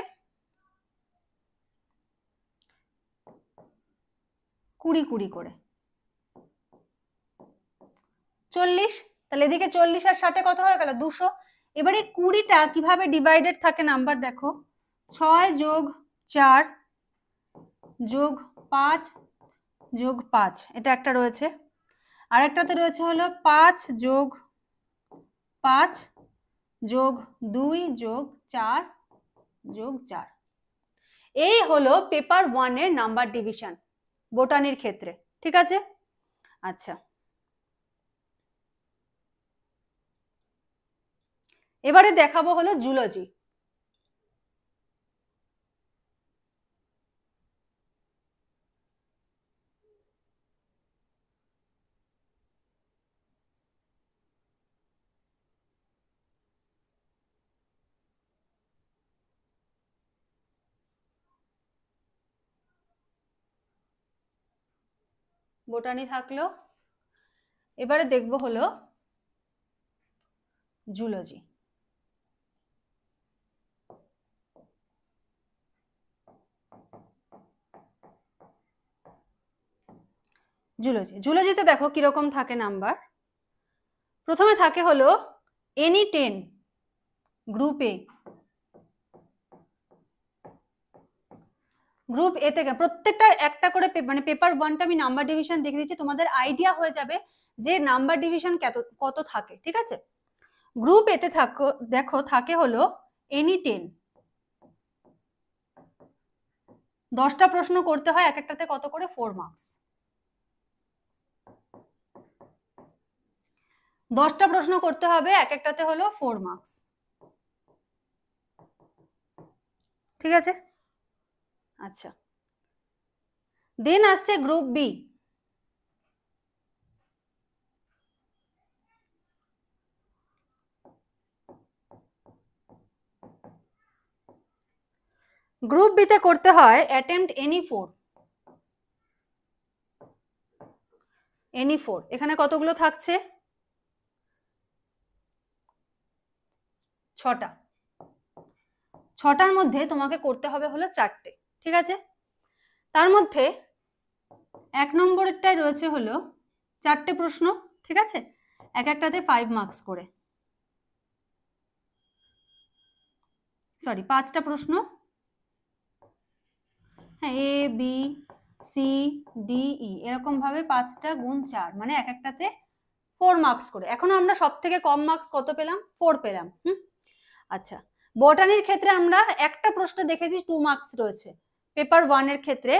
20 20 করে, 40। তাহলে এদিকে 40 আর 60 কত হয়ে গেল, 200। এবারে 20টা কিভাবে ডিভাইডেড থাকে নাম্বার দেখো, 6 যোগ 4 যোগ 5 যোগ 5, এটা একটা রয়েছে। আর একটাতে রয়েছে হলো 5 যোগ 5 যোগ 2 যোগ 4 যোগ 4। এই হলো পেপার 1 এর নাম্বার ডিভিশন বোটানির ক্ষেত্রে, ঠিক আছে। আচ্ছা, এবারে দেখাবো হলো জুলজি। বোটানি থাকলো, এবারে দেখবো হলো জুলজি। জুলজি, জুলজিতে দেখো কিরকম থাকে নাম্বার। প্রথমে থাকে হলো এনি 10 গ্রুপ এ, গ্রুপ এ থেকে প্রত্যেকটা একটা করে মানে পেপার 1টা আমি নাম্বার ডিভিশন দেখে দিচ্ছি, তোমাদের আইডিয়া হয়ে যাবে যে নাম্বার ডিভিশন কত থাকে, ঠিক আছে। গ্রুপ এতে দেখো থাকে হলো এনি 10, 10টা প্রশ্ন করতে হয়, এক একটাতে কত করে 4 মার্কস, 10টা প্রশ্ন করতে হবে, এক একটাতে হলো 4 মার্কস, ঠিক আছে। আচ্ছা, দেন আসছে গ্রুপ বি। গ্রুপ বিতে করতে হয় অ্যাটেম্পট এনি 4, এনি 4। এখানে কতগুলো থাকছে, 6টা, 6টার মধ্যে তোমাকে করতে হবে হলো 4টে, ঠিক আছে। তার মধ্যে 1 নম্বরেরটাই রয়েছে হলো 4টে প্রশ্ন, ঠিক আছে, এক একটাতে 5 মার্কস করে, সরি 5টা প্রশ্ন, হ্যাঁ, A B C D E এরকম ভাবে 5টা গুণ 4, মানে এক একটাতে 4 মার্কস করে। এখনো আমরা সব থেকে কম মার্কস কত পেলাম, 4 পেলাম। আচ্ছা, বটানির ক্ষেত্রে আমরা একটা প্রশ্ন দেখেছি 2 মার্কস রয়েছে, পেপার 1 এর ক্ষেত্রে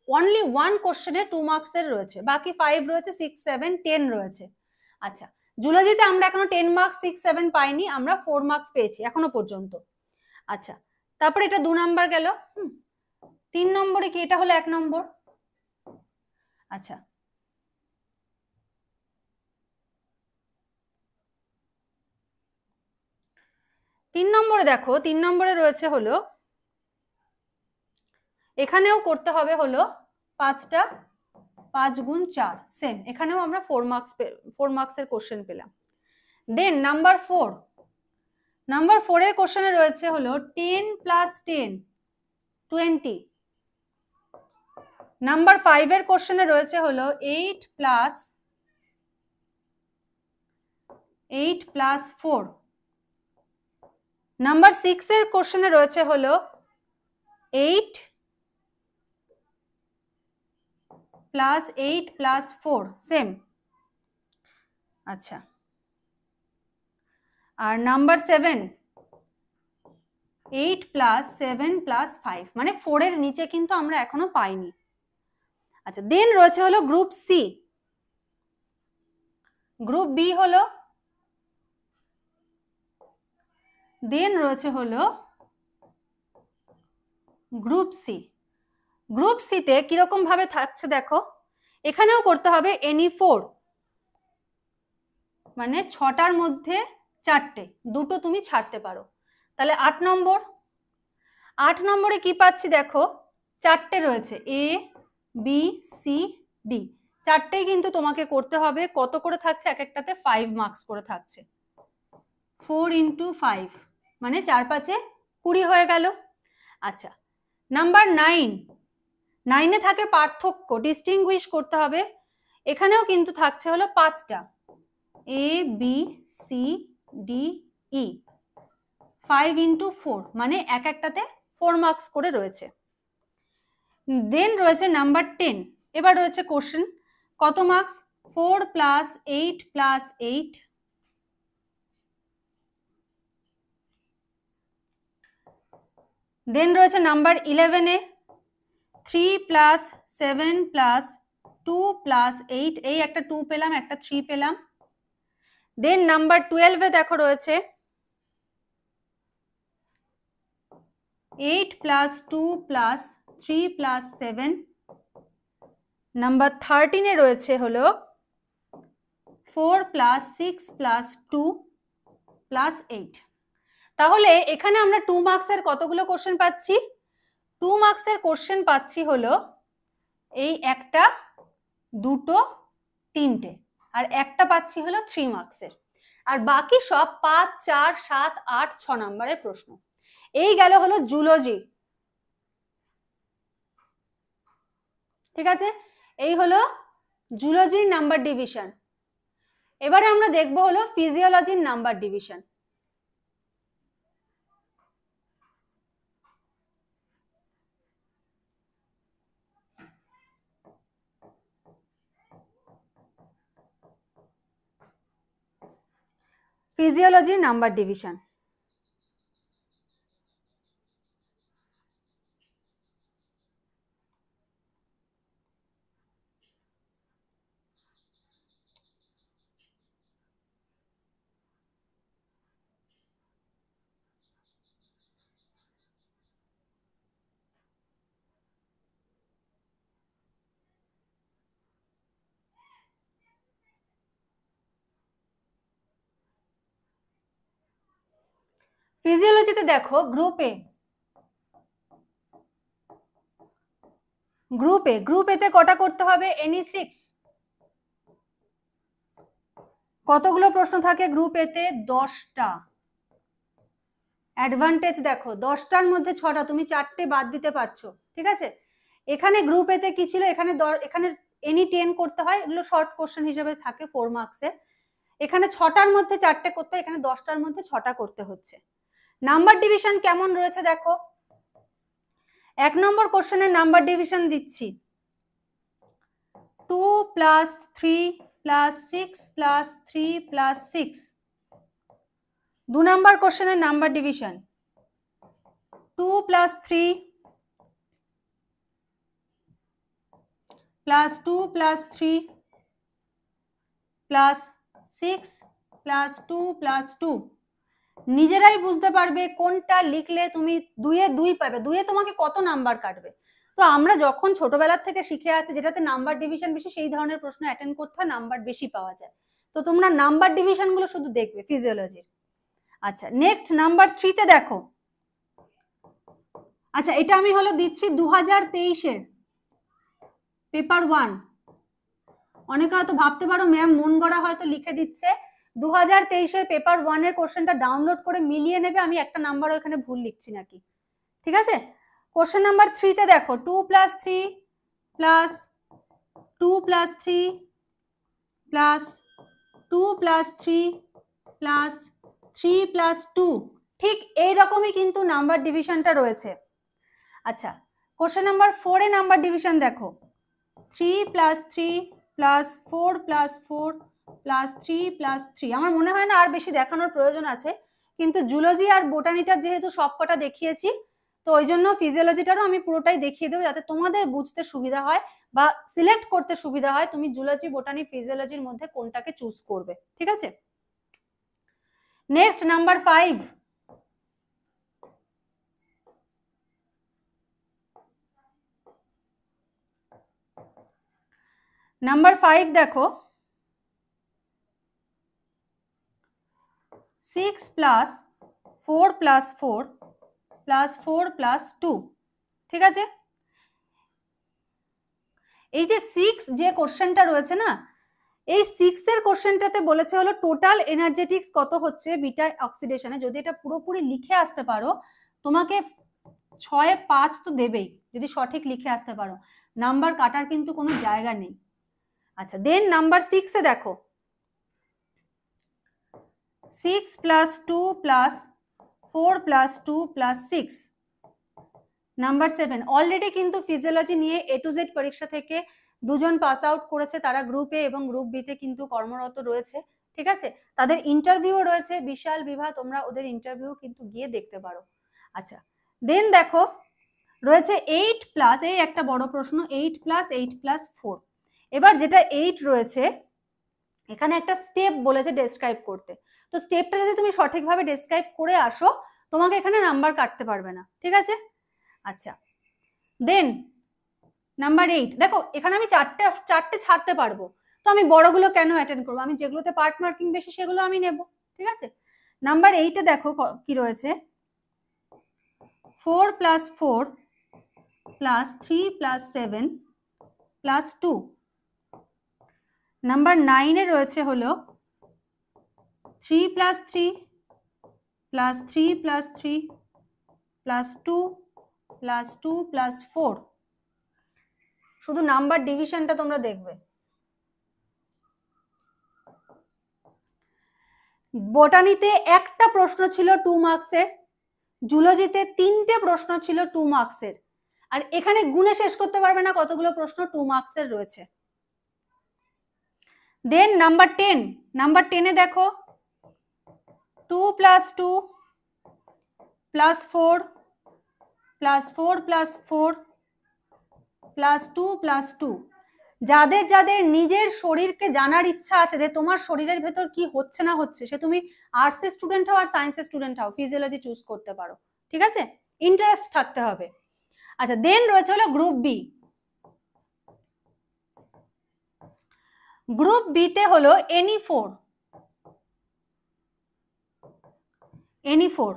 অনলি 1 কোশ্চেনে 2 মার্কস এর রয়েছে, বাকি 5 রয়েছে, 6 7 10 রয়েছে। আচ্ছা, জুলজিতে আমরা এখনো 10 মার্কস 6 7 পাইনি, আমরা 4 মার্কস পেয়েছি এখনো পর্যন্ত। আচ্ছা, তারপরে এটা 2 নাম্বার গেল। 3 নম্বরে কি, এটা হলো 1 নম্বর। আচ্ছা, তিন নম্বরে দেখো, 3 নম্বরে রয়েছে হলো, এখানেও করতে হবে হলো 5টা, 5 গুণ 4 সেম, এখানেও আমরা 4 মার্কসের কোশ্চেন পেলাম। দেন নাম্বার 4, নাম্বার 4 এর কোশ্চেনে রয়েছে হলো 10 + 10 20। নাম্বার 5 এর কোশ্চেনে রয়েছে হলো 8 + 4। নাম্বার 6 এর কোশ্চেনে রয়েছে হলো 8 + 8 + 4 সেম। আচ্ছা, আর নাম্বার 7 8 + 7 + 5, মানে 4 এর নিচে কিন্তু আমরা এখনো পাইনি। আচ্ছা, দেন রয়েছে হলো গ্রুপ সি। গ্রুপ বি হলো, দেন রয়েছে হলো গ্রুপ সি। গ্রুপ সিতে কিরকম ভাবে থাকছে দেখো, এখানেও করতে হবে এনি 4, মানে 6টার মধ্যে চারটে, দুটো তুমি ছাড়তে পারো। তাহলে 8 নম্বর, 8 নম্বরে কি পাচ্ছি দেখো, চারটে রয়েছে, এ বি সি ডি, চারটেই কিন্তু তোমাকে করতে হবে। কত করে থাকছে এক একটাতে? 5 মার্কস করে থাকছে। 4 × 5 মানে 4 × 5 = 20 হয়ে গেল। আচ্ছা, নাম্বার 9, 9-এ থাকে পার্থক্য, ডিস্টিংগুইশ করতে হবে। এখানেও কিন্তু থাকছে হলো 5টা, A B C D E, 5 × 4 মানে এক একটাতে 4 মার্কস করে রয়েছে। দেন রয়েছে নাম্বার 10, এবার রয়েছে কোশ্চেন, কত মার্কস? 4 + 8 + 8। দেন রয়েছে নাম্বার 11-এ 3 + 7 + 2 + 8, এই একটা 2 পেলাম, একটা 3 পেলাম। দেন নাম্বার 12-এ দেখো রয়েছে 8 + 2 + 3 + 7। নাম্বার 13-এ রয়েছে হলো 4 + 6 + 2 + 8। তাহলে এখানে আমরা 2 মার্কসের কতগুলো কোশ্চেন পাচ্ছি? 2 মার্কসের কোশ্চেন পাচ্ছি হলো এই একটা, দুটো, তিনটে, আর একটা পাচ্ছি হলো 3 মার্কসের, আর বাকি সব 5, 4, 7, 8, 6 নম্বরের প্রশ্ন। এই গেল হলো জুলজি। ঠিক আছে, এই হলো জুলজির নাম্বার ডিভিশন। এবারে আমরা দেখবো হলো ফিজিওলজির নাম্বার ডিভিশন। ফিজিওলজির নাম্বার ডিভিশন, ফিজিওলজিতে দেখো গ্রুপে, গ্রুপ এতে কটা করতে হবে? NE6। কতগুলো প্রশ্ন থাকে গ্রুপ এতে? 10টা। অ্যাডভান্টেজ দেখো, 10টার মধ্যে 6টা, তুমি 4টে বাদ দিতে পারছো। ঠিক আছে, এখানে গ্রুপ এতে কি ছিল, এখানে NE10 করতে হয়, এগুলো শর্ট কোশ্চেন হিসেবে থাকে 4 মার্কসের। এখানে 6টার মধ্যে 4টে করতে হয়, এখানে 10টার মধ্যে 6টা করতে হচ্ছে। নাম্বার ডিভিশন কেমন রয়েছে দেখো, 1 নম্বর কোশ্চেনের নাম্বার ডিভিশন দিচ্ছি 2 + 3 + 6 + 3 + 6। 2 নম্বর কোশ্চেনের নাম্বার ডিভিশন 2 + 3 + 2 + 3 + 6 + 2 + 2। নিজেরাই বুঝতে পারবে কোনটা লিখলে তুমি 2-এ 2 পাবে, 2-এ তোমাকে কত নাম্বার কাটবে। তো আমরা যখন ছোটবেলার থেকে শিখে আসি যেটাতে নাম্বার ডিভিশন বেশি, সেই ধরনের প্রশ্ন অ্যাটেন্ড করতে হয়, নাম্বার বেশি পাওয়া যায়। তো তোমরা নাম্বার ডিভিশন গুলো শুধু দেখবে ফিজিওলজির। আচ্ছা, নেক্সট নাম্বার 3-তে দেখো, আচ্ছা এটা আমি হলো দিচ্ছি 2023-এর পেপার 1। অনেকে হয়তো ভাবতে পারো ম্যাম মন গড়া হয়তো লিখে দিচ্ছে। 2023-এর পেপার 1-এর কোশ্চেনটা ডাউনলোড করে মিলিয়ে নেবে, আমি একটা নাম্বার ওখানে ভুল লিখছি নাকি। ঠিক আছে, কোশ্চেন নাম্বার 3-তে দেখো 2 + 3 + 2 + 3 + 2 + 3 + 3 + 2, ঠিক এইরকমই কিন্তু নাম্বার ডিভিশনটা রয়েছে। আচ্ছা, কোশ্চেন নাম্বার 4-এ নাম্বার ডিভিশন দেখো 3 + 3 + 4 + 4 + 3 + 3। আমার মনে হয় না আর বেশি দেখানোর প্রয়োজন আছে, কিন্তু জুলজি আর বোটানিটার যেহেতু সবকটা দেখিয়েছি, তো ওই জন্য ফিজিওলজিটারও আমি পুরোটাই দেখিয়ে দেবো, যাতে তোমাদের বুঝতে সুবিধা হয় বা সিলেক্ট করতে সুবিধা হয় তুমি জুলজি, বোটানি, ফিজিওলজির মধ্যে কোনটাকে চুজ করবে। ঠিক আছে, নেক্সট নাম্বার 5। নাম্বার 5 দেখো 6 প্লাস 4 প্লাস 4 প্লাস 4 প্লাস 2, ঠিক আছে? এই যে 6 যে কোশ্চেনটা রয়েছে না, এই 6 এর কোশ্চেনটাতে বলেছে হলো টোটাল এনার্জেটিক্স কত হচ্ছে বিটা অক্সিডেশনে। যদি এটা পুরোপুরি লিখে আসতে পারো, তোমাকে 6-5 তো দেবেই যদি সঠিক লিখে আসতে পারো, নাম্বার কাটার কিন্তু কোনো জায়গা নেই। আচ্ছা, দেন নাম্বার 6 এ দেখো 6 plus 2 plus 4 plus 2 plus 6। Number 7, already কিন্তু ফিজিওলজি নিয়ে A to Z পরীক্ষা থেকে দুজন পাস আউট করেছে, তারা গ্রুপ এ এবং গ্রুপ বি তে কিন্তু কর্মরত রয়েছে, ঠিক আছে? তাদের ইন্টারভিউ রয়েছে, বিশাল বিভা, তোমরা ওদের ইন্টারভিউ কিন্তু গিয়ে দেখতে পারো। আচ্ছা, দেন দেখো রয়েছে 8 প্লাস, এই একটা বড় প্রশ্ন, 8 প্লাস 8 প্লাস 4। এবার যেটা 8 রয়েছে এখানে একটা স্টেপ বলেছে ডেসক্রাইব করতে, তো স্টেপটা যদি তুমি সঠিকভাবে ডেসক্রাইব করে আসো তোমাকে এখানে নাম্বার কাটতে পারবে না, ঠিক আছে? আচ্ছা, দেন নাম্বার 8, দেখো এখানে আমি চারটে ছাড়তে পারবো, তো আমি বড়গুলো কেন অ্যাটেন্ড করবো? আমি যেগুলোতে পার্ট মার্কিং বেশি সেগুলো আমি নেব, ঠিক আছে? নাম্বার 8 এ দেখো কি রয়েছে, 4 plus 4 plus 3 plus 7 plus 2। Number 9 এ রয়েছে হলো 3 plus 3 plus 3 plus 3 plus 2 plus 2 plus 4। শুধু নাম্বার ডিভিশনটা তোমরা দেখবে। বোটানিতে একটা প্রশ্ন ছিল 2 মার্কসের, জুলজিতে 3টে প্রশ্ন ছিল 2 মার্কসের, আর এখানে গুণে শেষ করতে পারবে না কতগুলো প্রশ্ন 2 মার্কসের রয়েছে। দেন নাম্বার 10, নাম্বার 10 এ দেখো 2 plus 2 plus 4 plus 4 plus 4 plus 2 plus 2। যাদের যাদের নিজের শরীরকে জানার ইচ্ছা আছে যে তোমার শরীরের ভেতর কি হচ্ছে না হচ্ছে, সে তুমি আর্টসের স্টুডেন্ট হও আর সায়েন্সের স্টুডেন্ট হও, ফিজিওলজি চুজ করতে পারো, ঠিক আছে? ইন্টারেস্ট থাকতে হবে। আচ্ছা, দেন রয়েছে হলো গ্রুপ বি। গ্রুপ বি তে হলো NE4, NE4।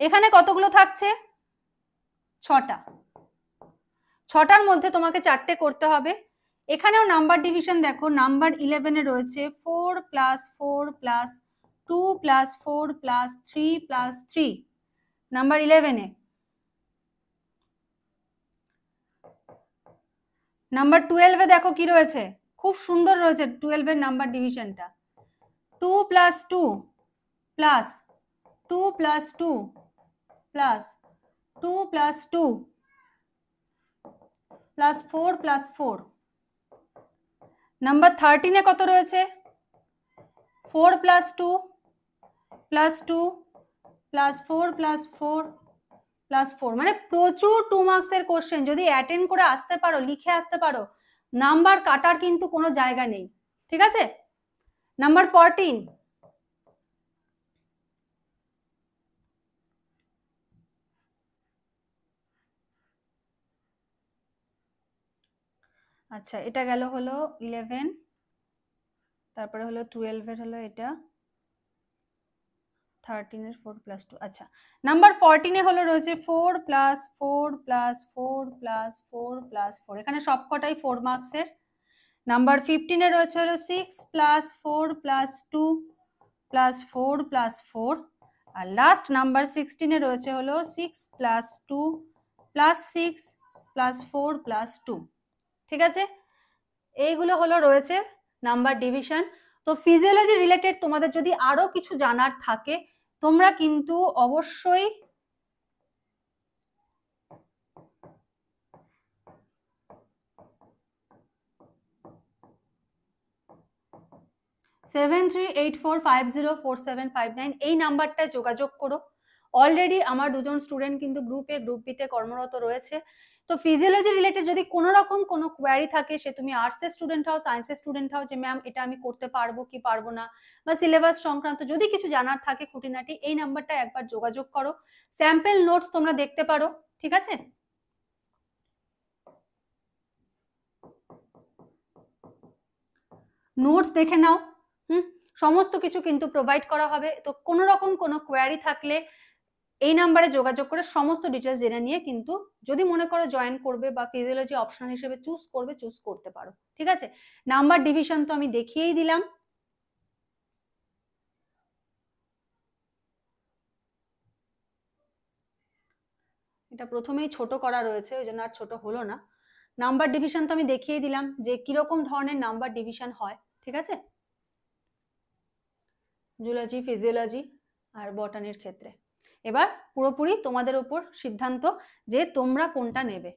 এখানে কতগুলো থাকছে? 6টা। 6টার মধ্যে তোমাকে 4টে করতে হবে। এখানেও নাম্বার ডিভিশন দেখো, নাম্বার 11 এ রয়েছে 4 plus 4 plus 2 plus 4 plus 3 plus 3, number 11 এ। নাম্বার 12 এ দেখো কি রয়েছে, খুব সুন্দর রয়েছে 12 এর নাম্বার ডিভিশনটা, 2 plus 2 plus 2 plus 2 plus 2 plus 2 plus 4 plus 4। Number 13 এ কত রয়েছে, 4 plus 2 plus 2 plus 4 plus 4 plus 4। মানে প্রচুর 2 মার্কসের কোশ্চেন, যদি অ্যাটেন্ড করে আসতে পারো, লিখে আসতে পারো, নাম্বার কাটার কিন্তু কোনো জায়গা নেই, ঠিক আছে? নাম্বার 14, আচ্ছা এটা গেল হলো 11, তারপরে হলো 12 এর হলো এটা, 13 এর 4 প্লাস 2। আচ্ছা, নাম্বার 14 এ হলো রয়েছে 4 প্লাস 4 প্লাস 4 প্লাস 4 প্লাস 4, এখানে সবকটাই 4 মার্কসের। নাম্বার 15 এ রয়েছে হলো 6 প্লাস 4 প্লাস 2 প্লাস 4 প্লাস 4, আর লাস্ট নাম্বার 16 এ রয়েছে হলো 6 প্লাস 2 প্লাস 6 প্লাস 4 প্লাস 2, ঠিক আছে? এইগুলো হলো রয়েছে নাম্বার ডিভিশন। তো ফিজিওলজি রিলেটেড তোমাদের যদি আরো কিছু জানার থাকে তোমরা কিন্তু অবশ্যই (7384504759) এই নাম্বারটায় যোগাযোগ করো। অলরেডি আমার দুজন স্টুডেন্ট কিন্তু গ্রুপ এ গ্রুপ বি তে কর্মরত রয়েছে। তো ফিজিওলজি রিলেটেড যদি কোনো রকম কোনো কোয়ারি থাকে, সে তুমি আর্টসের স্টুডেন্ট হও, সায়েন্সের স্টুডেন্ট হও, যে ম্যাম এটা আমি করতে পারবো কি পারবো না, বা সিলেবাস সংক্রান্ত যদি কিছু জানার থাকে খুঁটিনাটি, এই নাম্বারটা একবার যোগাযোগ করো। স্যাম্পল নোটস তোমরা দেখতে পারো, ঠিক আছে? নোটস দেখে নাও। সমস্ত কিছু কিন্তু প্রোভাইড করা হবে। তো কোনো রকম কোনো কোয়ারি থাকলে এই নাম্বারে যোগাযোগ করে সমস্ত ডিটেলস জেনে নিয়ে কিন্তু যদি মনে করো জয়েন করবে বা ফিজিওলজি অপশন হিসেবে চুজ করতে পারো। ঠিক আছে, নাম্বার ডিভিশন তো আমি দেখিয়েই দিলাম। এটা প্রথমেই ছোট করা রয়েছে, ওই জন্য আর ছোট হলো না। নাম্বার ডিভিশন তো আমি দেখিয়ে দিলাম যে কিরকম ধরনের নাম্বার ডিভিশন হয়। ঠিক আছে, জুলজি, ফিজিওলজি আর বটানির ক্ষেত্রে এবার পুরোপুরি তোমাদের উপর সিদ্ধান্ত যে তোমরা কোনটা নেবে।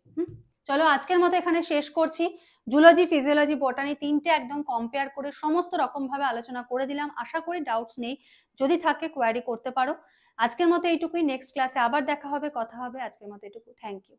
চলো আজকের মতো এখানে শেষ করছি। জুলজি, ফিজিওলজি, বটানি তিনটে একদম কম্পেয়ার করে সমস্ত রকম ভাবে আলোচনা করে দিলাম। আশা করি ডাউটস নেই, যদি থাকে কোয়ারি করতে পারো। আজকের মতো এইটুকুই, নেক্সট ক্লাসে আবার দেখা হবে, কথা হবে। আজকের মতো এইটুকু, থ্যাংক ইউ।